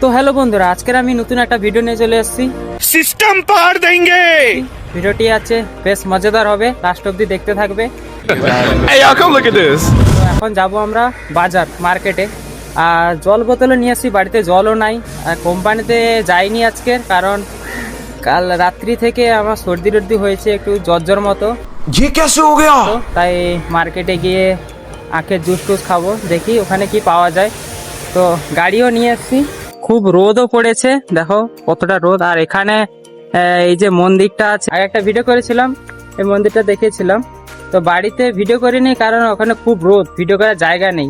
তো হ্যালো বন্ধুরা, আজকের আমি নতুন একটা ভিডিও নিয়ে চলে এসেছি। সিস্টেম পার দেंगे। ভিডিওটি আছে বেশ মজাদার হবে, লাস্ট অবধি দেখতে থাকবে। Hey, y'all come look at this. তো এখন যাব আমরা বাজার মার্কেটে। আর জল বোতলও নিয়ে আসছি, বাড়িতে জলও নাই। আর কোম্পানিতে যাইনি আজকের, কারণ কাল রাত্রি থেকে আমার সর্দি টর্দি হয়েছে, একটু জ্বর মতো। ये कैसे हो गया? তো তাই মার্কেটে গিয়ে আখের জুস টুস খাবো, দেখি ওখানে কি পাওয়া যায়। তো গাড়িও নিয়ে এসছি। খুব রোদও পড়েছে, দেখো কতটা রোদ। আর এখানে এই যে মন্দিরটা আছে, আগে একটা ভিডিও করেছিলাম, এই মন্দিরটা দেখেছিলাম। তো বাড়িতে ভিডিও করিনি, কারণ ওখানে খুব রোদ, ভিডিও করার জায়গা নেই,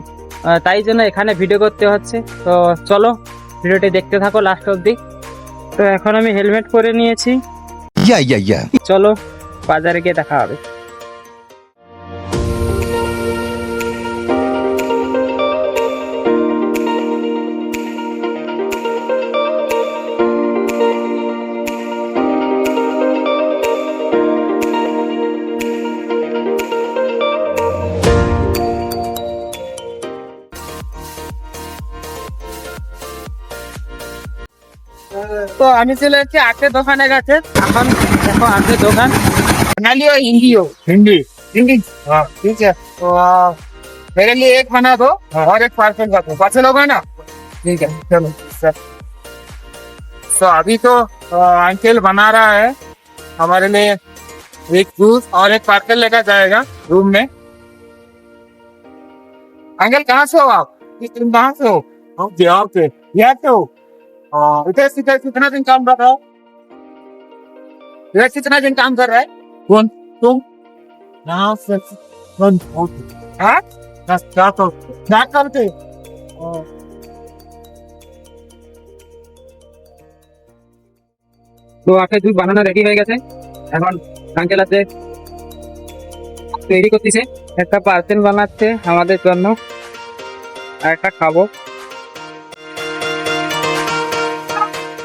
তাই জন্য এখানে ভিডিও করতে হচ্ছে। তো চলো ভিডিওটি দেখতে থাকো লাস্ট অবধি। তো এখন আমি হেলমেট পরে নিয়েছি। চলো বাজারে গিয়ে দেখা হবে। তো আমি চলে এসেছি আখের দোকানের কাছে। এখন দেখো আখের দোকান। बना लियो हिंदी हो हिंदी हिंदी हाँ ठीक है तो मेरे लिए एक बना दो और एक पार्सल कर दो पार्सल होगा ना ठीक है चलो सर तो अभी तो अंकल बना रहा है हमारे लिए एक जूस और एक पार्सल लेकर जाएगा रूम में। अंकल कहाँ से हो आप तुम कहाँ से हो हम बिहार से बिहार से हो इधर कितना दिन काम कर रहा हो इधर कितना दिन काम कर रहा है कौन तुम हाँ क्या करते তো আখের জুস বানানো রেডি হয়ে গেছে। এখন আঙ্কেল আছে তৈরি করতেছে, একটা পার্সেল বানাচ্ছে আমাদের জন্য, আর একটা খাবো।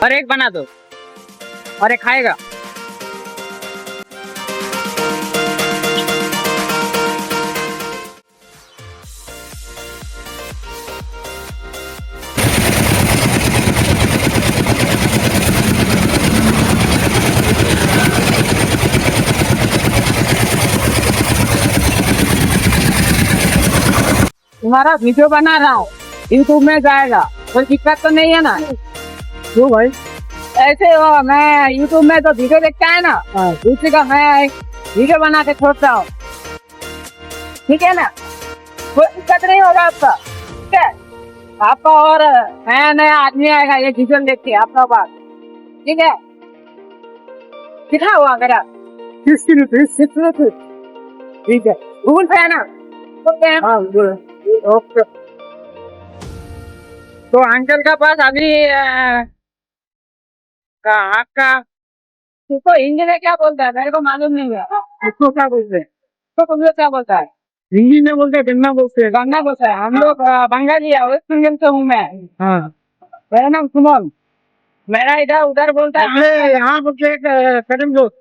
और एक बना दो और एक खाएगा। तुम्हारा वीडियो बना रहा हूँ, यूट्यूब में जाएगा, कोई दिक्कत तो नहीं है ना? क्यों भाई ऐसे हो? मैं यूट्यूब में तो वीडियो देखता है ना, दूसरे का मैं वीडियो बना के छोड़ता हूँ, ठीक है ना? कोई दिक्कत नहीं होगा आपका, ठीक है? आपका और नया आदमी आएगा ये वीडियो देख के आपका बात, ठीक है? कितना हुआ मेरा 60 रुपीज ठीक है। गूगल पे है ना? ओके। तो अंकल का पास अभी आपका उसको हिंदी में क्या बोलता है मेरे को मालूम नहीं है। उसको क्या बोलते हैं? उसको क्या बोलता है? हिंदी में बोलते हैं, गन्ना बोलते हैं। गन्ना बोलता है। हम लोग बंगाली है, वेस्ट बंगाल से हूँ मैं। हाँ, मेरा नाम सुमन। मेरा इधर उधर बोलता है, यहाँ बोलते हैं करीम जूस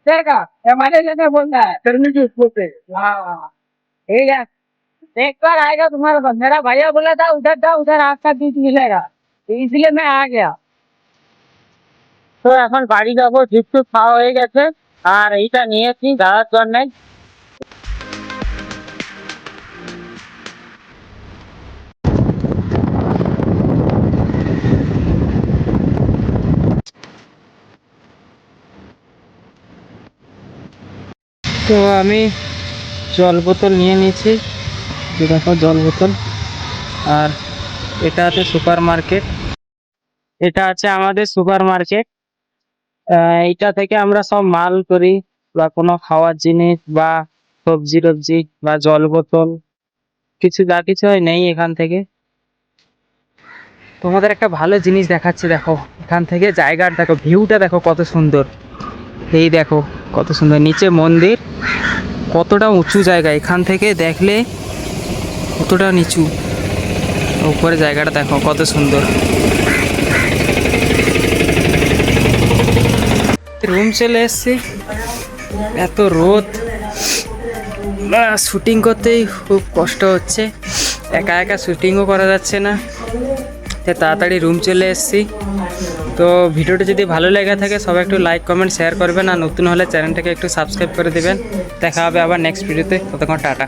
देखा हमारे जगह बोलता है करीम जूस बोलते हैं। हाँ ठीक है, एक बार आएगा तुम्हारा पास। मेरा भैया बोला था उधर था, उधर आपका दूध मिलेगा, तो इसलिए मैं आ गया। তো এখন বাড়ি যাবো, জিপটু খাওয়া হয়ে গেছে, আর এইটা নিয়েছি দাদার জন্য। তো আমি জল বোতল নিয়ে নিয়েছি, দেখো জল বোতল। আর এটা আছে সুপার মার্কেট, এটা আছে আমাদের সুপার মার্কেট। এইটা থেকে আমরা সব মাল করি, বা কোনো খাওয়ার জিনিস বা সবজি টবজি বা জল বোতল কিছু যা কিছু হয় নেই এখান থেকে। তোমাদের একটা ভালো জিনিস দেখাচ্ছি, দেখো এখান থেকে জায়গার দেখো ভিউটা দেখো কত সুন্দর। এই দেখো কত সুন্দর, নিচে মন্দির, কতটা উঁচু জায়গা, এখান থেকে দেখলে কতটা নিচু, উপরে জায়গাটা দেখো কত সুন্দর। রুম চলে এসছি, এত রোদ, শুটিং করতেই খুব কষ্ট হচ্ছে, একা একা শুটিংও করা যাচ্ছে না, তাই তাড়াতাড়ি রুম চলে এসেছি। তো ভিডিওটি যদি ভালো লেগে থাকে সবাই একটু লাইক কমেন্ট শেয়ার করবেন, আর নতুন হলে চ্যানেলটাকে একটু সাবস্ক্রাইব করে দেবেন। দেখা হবে আবার নেক্সট ভিডিওতে, ততক্ষণ টাটা।